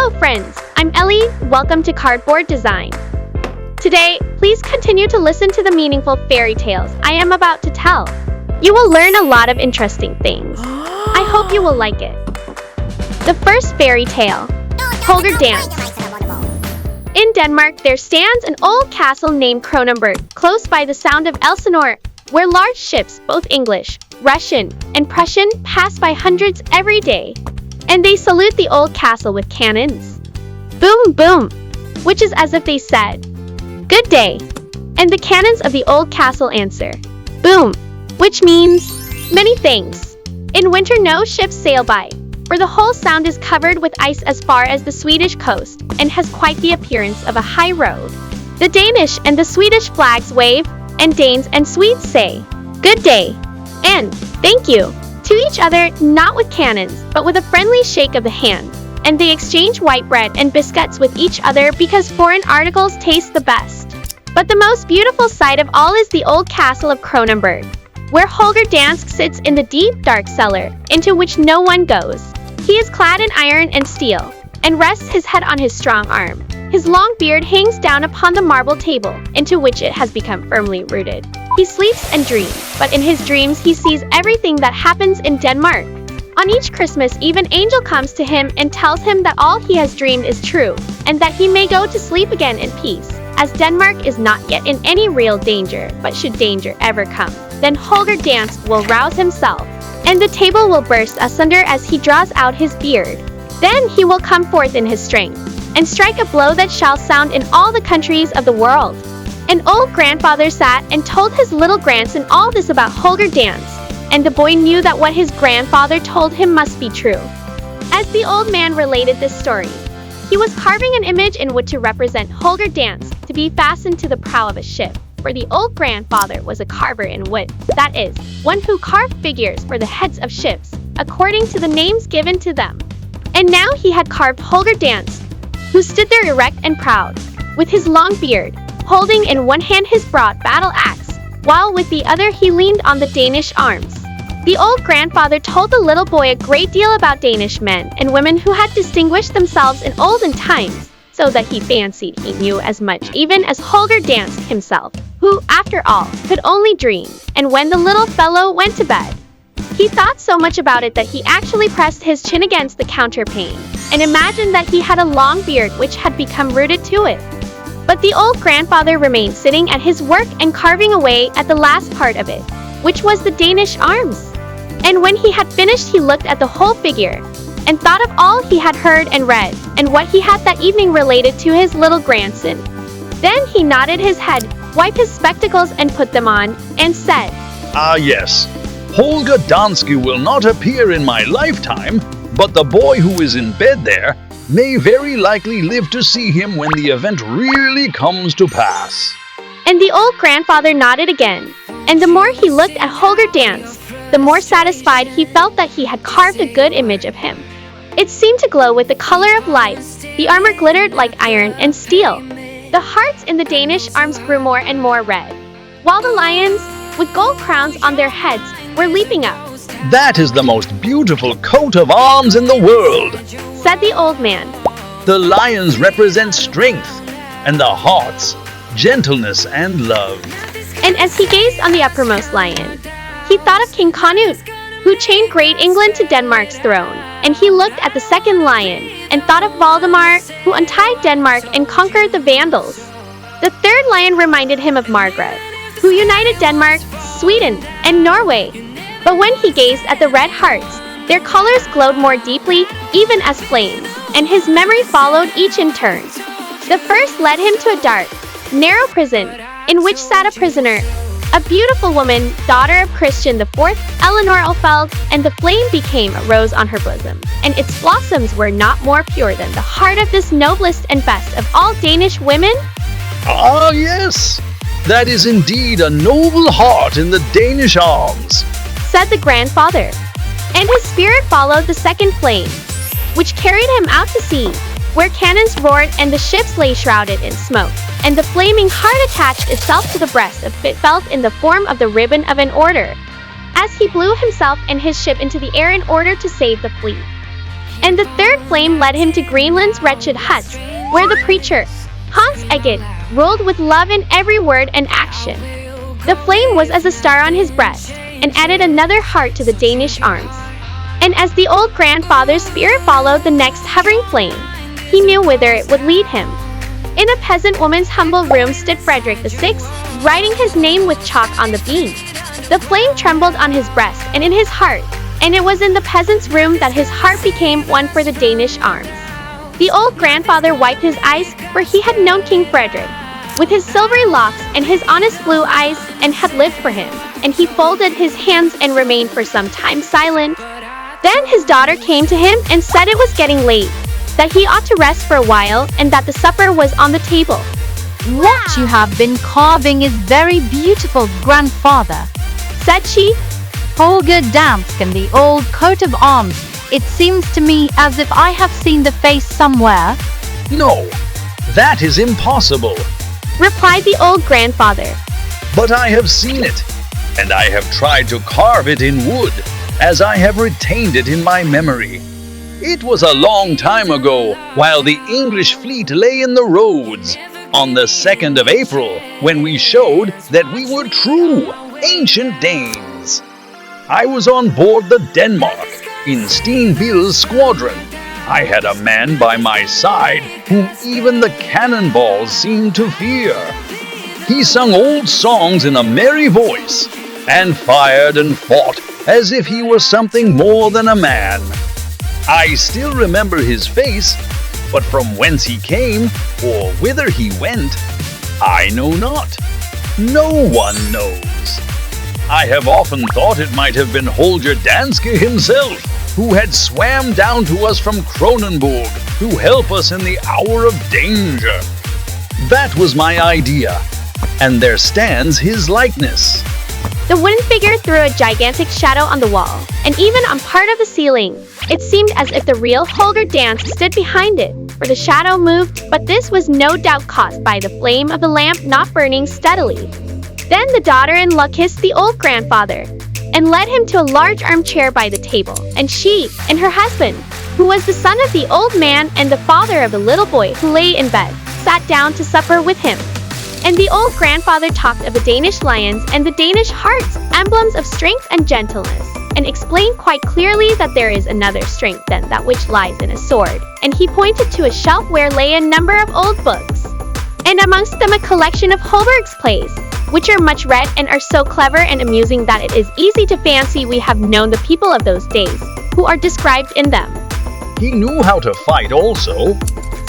Hello friends, I'm Ellie, welcome to Cardboard Design. Today, please continue to listen to the meaningful fairy tales I am about to tell. You will learn a lot of interesting things. I hope you will like it. The first fairy tale, Holger Dance. In Denmark, there stands an old castle named Kronenberg, close by the Sound of Elsinore, where large ships, both English, Russian, and Prussian, pass by hundreds every day. And they salute the old castle with cannons. Boom, boom, which is as if they said, "Good day." And the cannons of the old castle answer, "Boom," which means many things. In winter, no ships sail by, for the whole sound is covered with ice as far as the Swedish coast, and has quite the appearance of a high road. The Danish and the Swedish flags wave, and Danes and Swedes say, "Good day," and "Thank you," to each other, not with cannons, but with a friendly shake of the hand. And they exchange white bread and biscuits with each other because foreign articles taste the best. But the most beautiful sight of all is the old castle of Kronenberg, where Holger Dansk sits in the deep, dark cellar, into which no one goes. He is clad in iron and steel, and rests his head on his strong arm. His long beard hangs down upon the marble table, into which it has become firmly rooted. He sleeps and dreams, but in his dreams he sees everything that happens in Denmark. On each Christmas, even Angel comes to him and tells him that all he has dreamed is true, and that he may go to sleep again in peace, as Denmark is not yet in any real danger, but should danger ever come, then Holger Dansk will rouse himself, and the table will burst asunder as he draws out his beard. Then he will come forth in his strength, and strike a blow that shall sound in all the countries of the world. An old grandfather sat and told his little grandson all this about Holger Dansk, and the boy knew that what his grandfather told him must be true. As the old man related this story, he was carving an image in wood to represent Holger Dansk to be fastened to the prow of a ship, for the old grandfather was a carver in wood, that is, one who carved figures for the heads of ships, according to the names given to them. And now he had carved Holger Dansk, who stood there erect and proud, with his long beard, holding in one hand his broad battle axe, while with the other he leaned on the Danish arms. The old grandfather told the little boy a great deal about Danish men and women who had distinguished themselves in olden times, so that he fancied he knew as much even as Holger Dansk himself, who, after all, could only dream. And when the little fellow went to bed, he thought so much about it that he actually pressed his chin against the counterpane, and imagined that he had a long beard which had become rooted to it. But the old grandfather remained sitting at his work and carving away at the last part of it, which was the Danish arms. And when he had finished, he looked at the whole figure, and thought of all he had heard and read, and what he had that evening related to his little grandson. Then he nodded his head, wiped his spectacles and put them on, and said, "Ah yes, Holger Danske will not appear in my lifetime, but the boy who is in bed there may very likely live to see him when the event really comes to pass." And the old grandfather nodded again, and the more he looked at Holger Dansk, the more satisfied he felt that he had carved a good image of him. It seemed to glow with the color of light, the armor glittered like iron and steel. The hearts in the Danish arms grew more and more red, while the lions, with gold crowns on their heads, were leaping up. "That is the most beautiful coat of arms in the world," said the old man. "The lions represent strength, and the hearts, gentleness and love." And as he gazed on the uppermost lion, he thought of King Canute, who chained Great England to Denmark's throne. And he looked at the second lion, and thought of Valdemar, who untied Denmark and conquered the Vandals. The third lion reminded him of Margaret, who united Denmark, Sweden, and Norway. But when he gazed at the red hearts, their colors glowed more deeply, even as flames, and his memory followed each in turn. The first led him to a dark, narrow prison, in which sat a prisoner, a beautiful woman, daughter of Christian IV, Eleanor Ulfeld, and the flame became a rose on her bosom, and its blossoms were not more pure than the heart of this noblest and best of all Danish women. "Ah yes, that is indeed a noble heart in the Danish arms," said the grandfather, and his spirit followed the second flame, which carried him out to sea, where cannons roared and the ships lay shrouded in smoke, and the flaming heart attached itself to the breast of Bitfeld in the form of the ribbon of an order, as he blew himself and his ship into the air in order to save the fleet. And the third flame led him to Greenland's wretched huts, where the preacher, Hans Egede, ruled with love in every word and action. The flame was as a star on his breast, and added another heart to the Danish arms. And as the old grandfather's spirit followed the next hovering flame, he knew whither it would lead him. In a peasant woman's humble room stood Frederick VI, writing his name with chalk on the beam. The flame trembled on his breast and in his heart, and it was in the peasant's room that his heart became one for the Danish arms. The old grandfather wiped his eyes, for he had known King Frederick, with his silvery locks and his honest blue eyes, and had lived for him, and he folded his hands and remained for some time silent. Then his daughter came to him and said it was getting late, that he ought to rest for a while, and that the supper was on the table. What you have been carving is very beautiful, grandfather, Said she. Holger Dansk and the old coat of arms. It seems to me as if I have seen the face somewhere. No, that is impossible. Replied the old grandfather. But I have seen it, and I have tried to carve it in wood, as I have retained it in my memory. It was a long time ago, while the English fleet lay in the roads, on the 2nd of April, when we showed that we were true, ancient Danes. I was on board the Denmark, in Steenbille's squadron. I had a man by my side whom even the cannonballs seemed to fear. He sung old songs in a merry voice, and fired and fought as if he were something more than a man. I still remember his face, but from whence he came, or whither he went, I know not. No one knows. I have often thought it might have been Holger Danske himself, who had swam down to us from Kronenburg to help us in the hour of danger. That was my idea, and there stands his likeness. The wooden figure threw a gigantic shadow on the wall, and even on part of the ceiling. It seemed as if the real Holger Dansk stood behind it, for the shadow moved, but this was no doubt caused by the flame of the lamp not burning steadily. Then the daughter-in-law kissed the old grandfather, and led him to a large armchair by the table, and she and her husband, who was the son of the old man and the father of the little boy who lay in bed, sat down to supper with him. And the old grandfather talked of the Danish lions and the Danish hearts, emblems of strength and gentleness, and explained quite clearly that there is another strength than that which lies in a sword. And he pointed to a shelf where lay a number of old books, and amongst them a collection of Holberg's plays, which are much read and are so clever and amusing that it is easy to fancy we have known the people of those days, who are described in them. He knew how to fight also,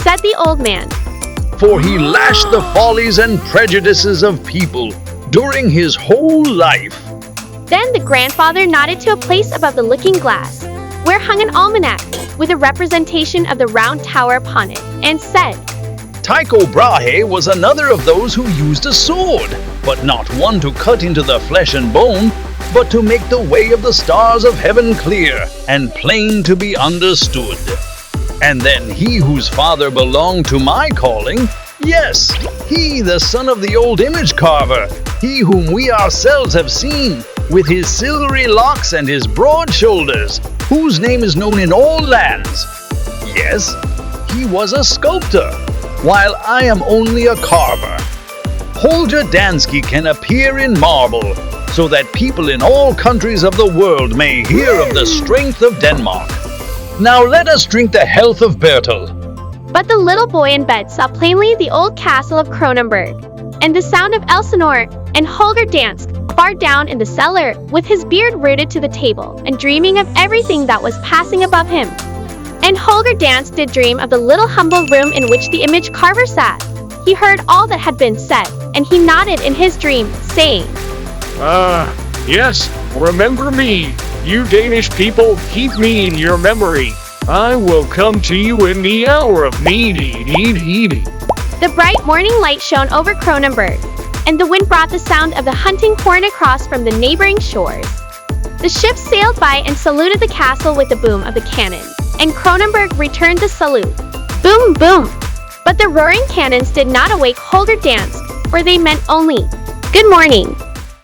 Said the old man. for he lashed the follies and prejudices of people during his whole life. Then the grandfather nodded to a place above the looking glass, where hung an almanac, with a representation of the round tower upon it, and said, Tycho Brahe was another of those who used a sword, but not one to cut into the flesh and bone, but to make the way of the stars of heaven clear and plain to be understood. And then he whose father belonged to my calling, yes, he the son of the old image carver, he whom we ourselves have seen, with his silvery locks and his broad shoulders, whose name is known in all lands. Yes, he was a sculptor, while I am only a carver. Holger Danske can appear in marble, so that people in all countries of the world may hear of the strength of Denmark. Now let us drink the health of Bertel. But the little boy in bed saw plainly the old castle of Kronenburg, and the sound of Elsinore, and Holger Dansk, far down in the cellar, with his beard rooted to the table, and dreaming of everything that was passing above him. And Holger Dansk did dream of the little humble room in which the image carver sat. He heard all that had been said, and he nodded in his dream, saying, Yes, remember me. You Danish people, keep me in your memory. I will come to you in the hour of need. The bright morning light shone over Kronenburg, and the wind brought the sound of the hunting horn across from the neighboring shores. The ships sailed by and saluted the castle with the boom of the cannon, and Kronenburg returned the salute. Boom, boom! But the roaring cannons did not awake Holger Dansk, for they meant only, good morning,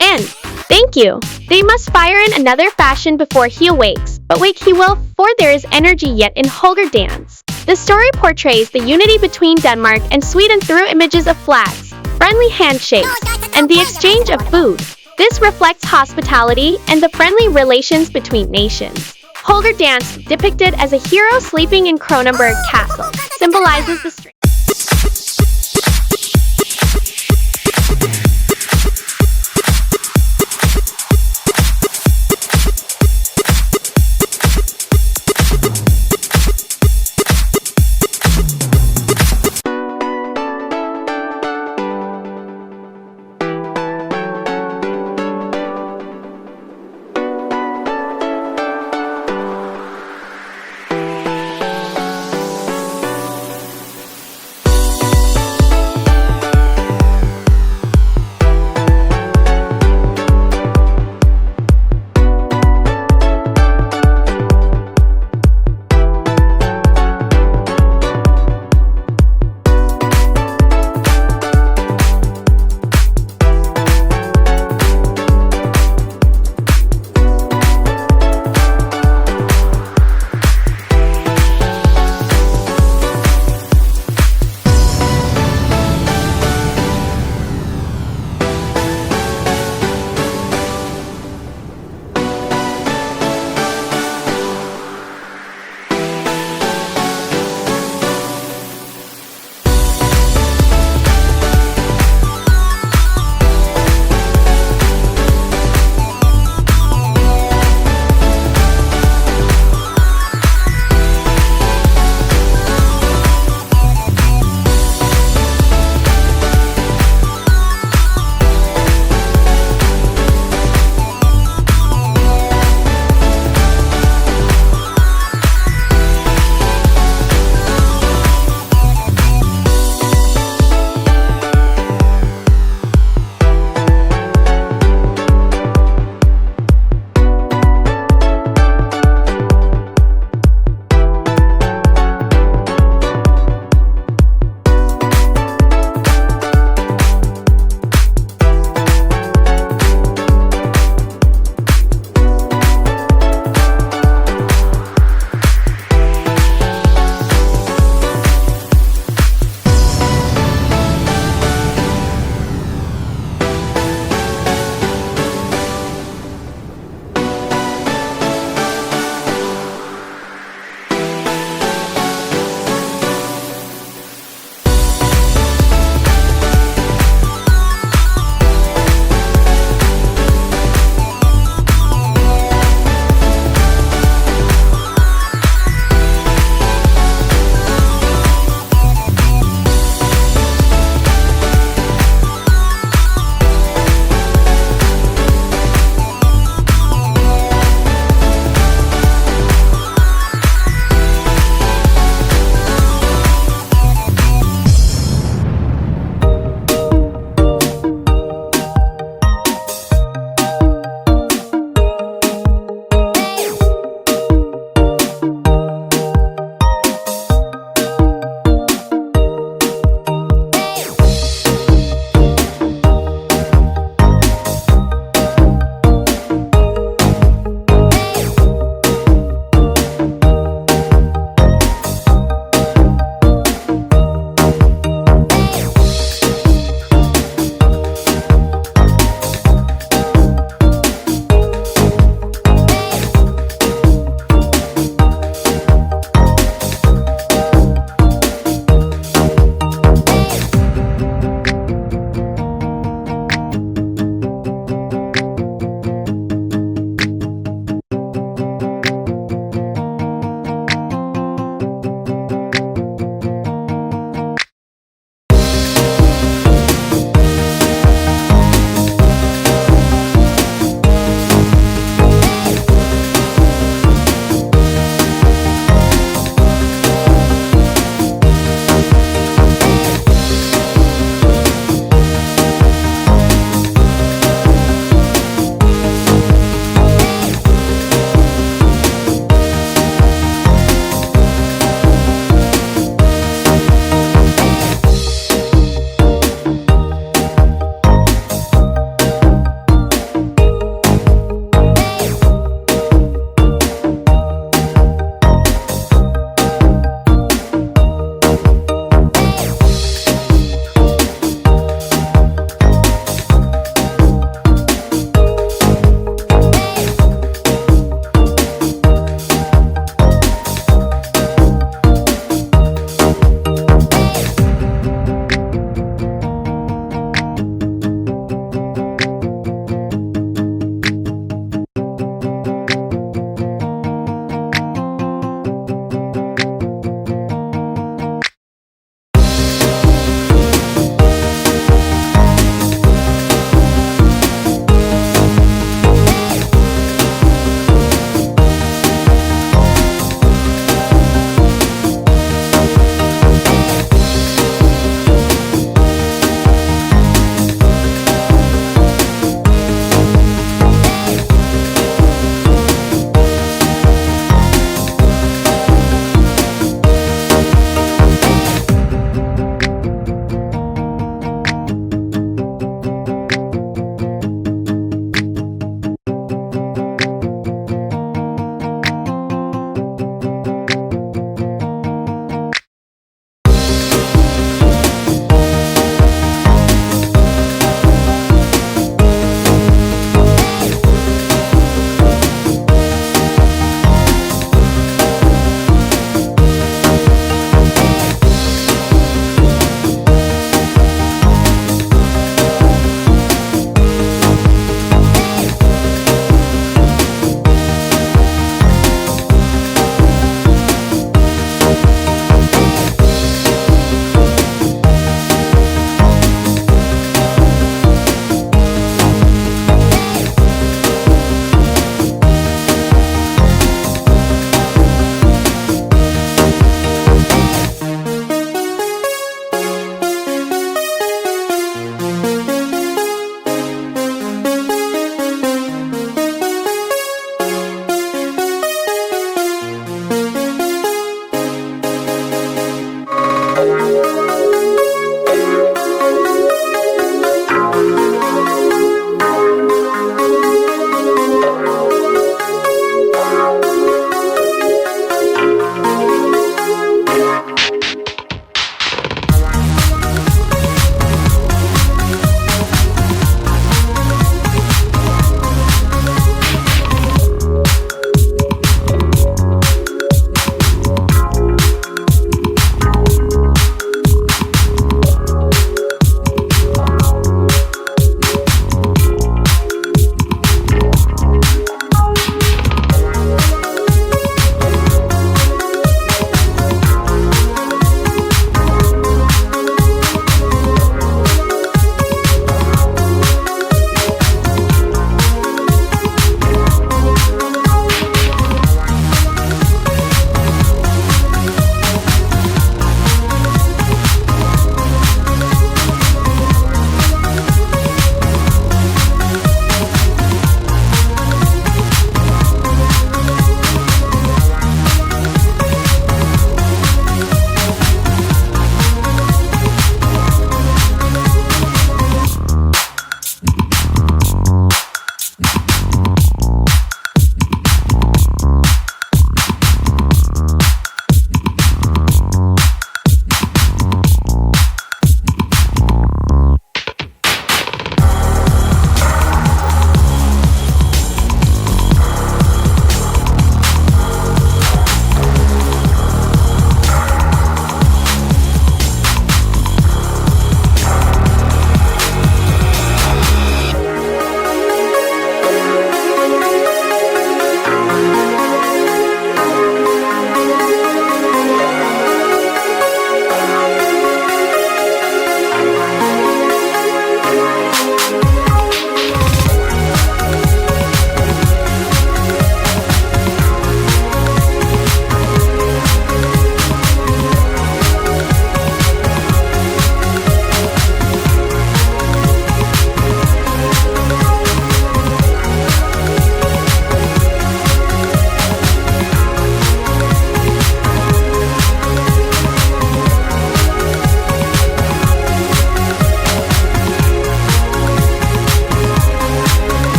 and thank you. They must fire in another fashion before he awakes. But wait, he will, for there is energy yet in Holger dance. The story portrays the unity between Denmark and Sweden through images of flags, friendly handshakes, and the exchange of food. This reflects hospitality and the friendly relations between nations. Holger dance, depicted as a hero sleeping in Kronenberg Castle, symbolizes the strength.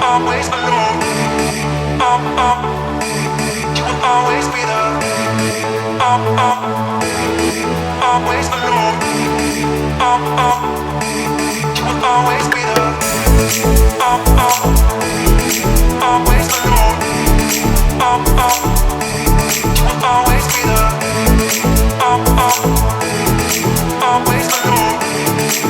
always alone. You will always be there. Always alone. You will always be there. Always alone. You will always be there.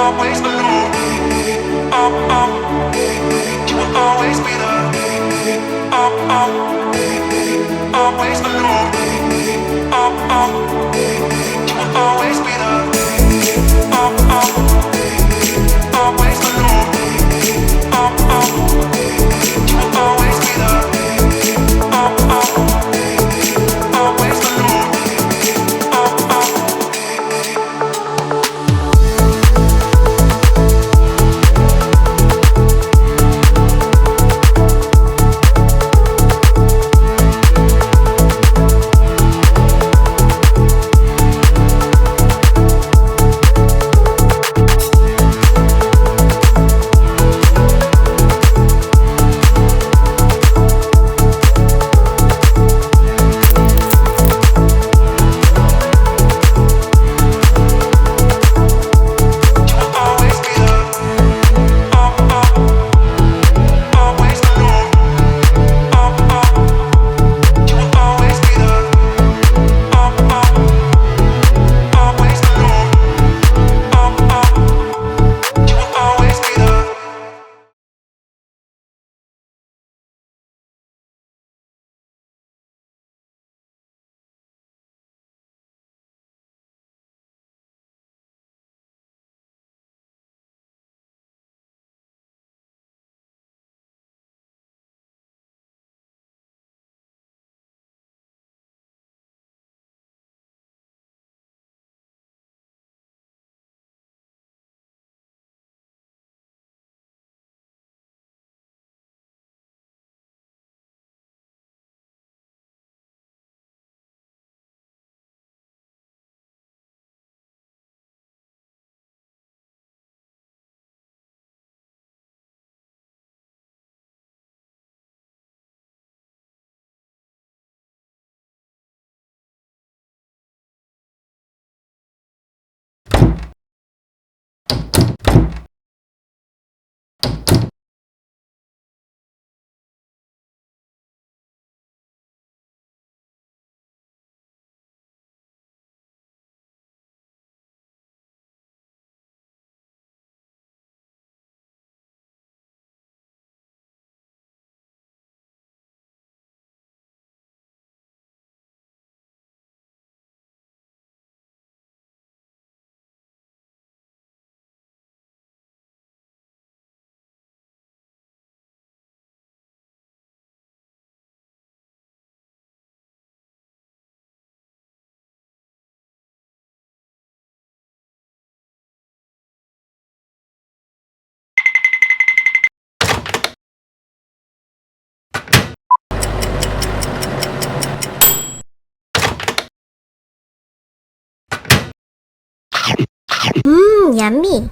Always alone. Always alone. You will always be there. Always alone. You will always be there. Always alone. You will always be there. Always alone. Yummy.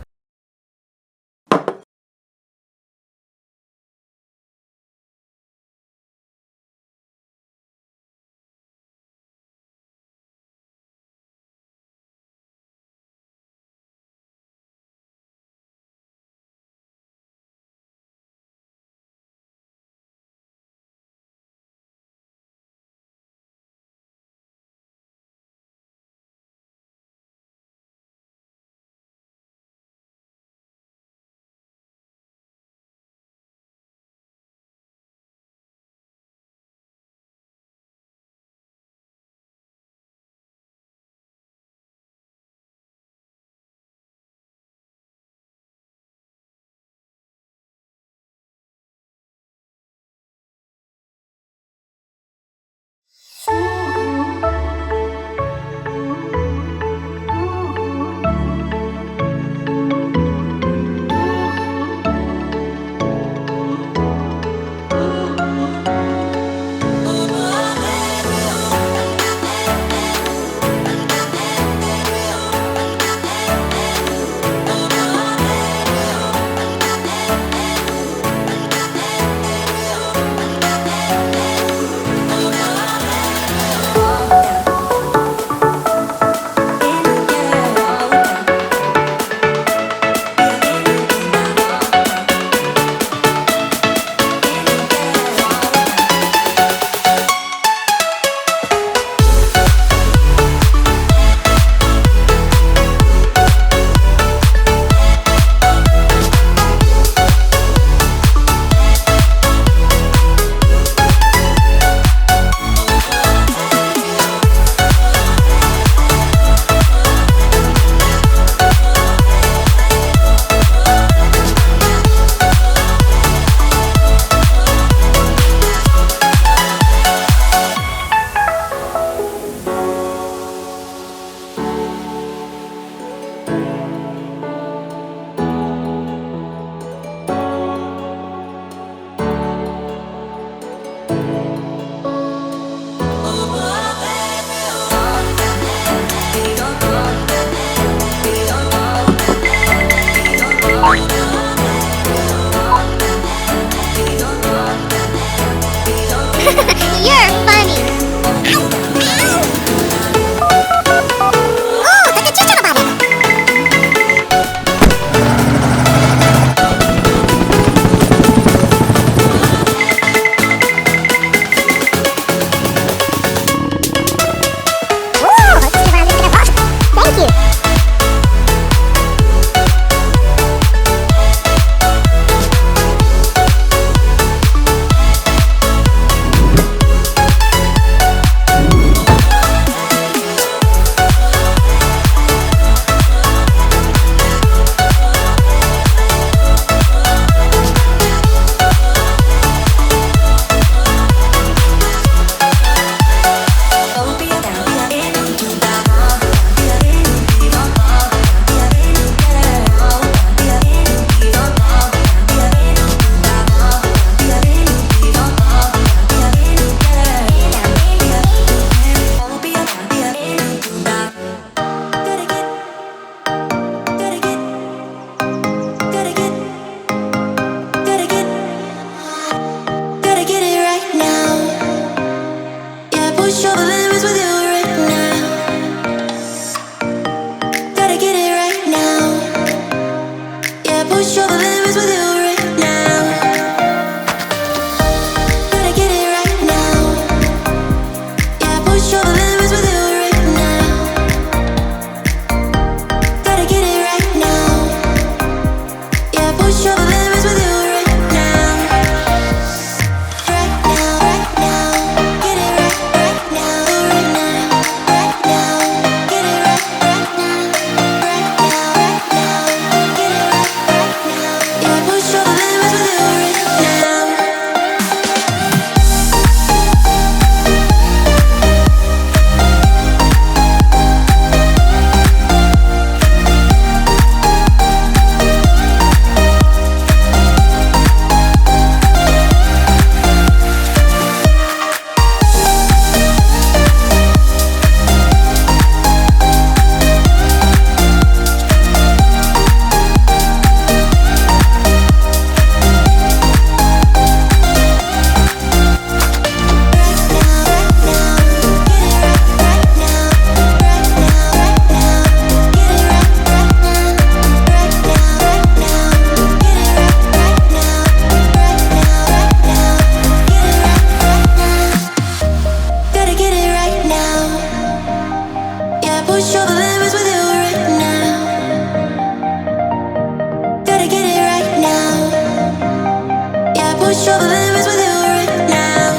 push over limits with you right now.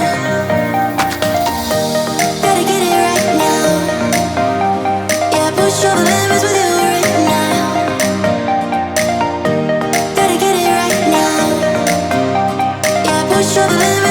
Gotta get it right now. Yeah, push over limits with you right now. Gotta get it right now. Yeah, push over limits.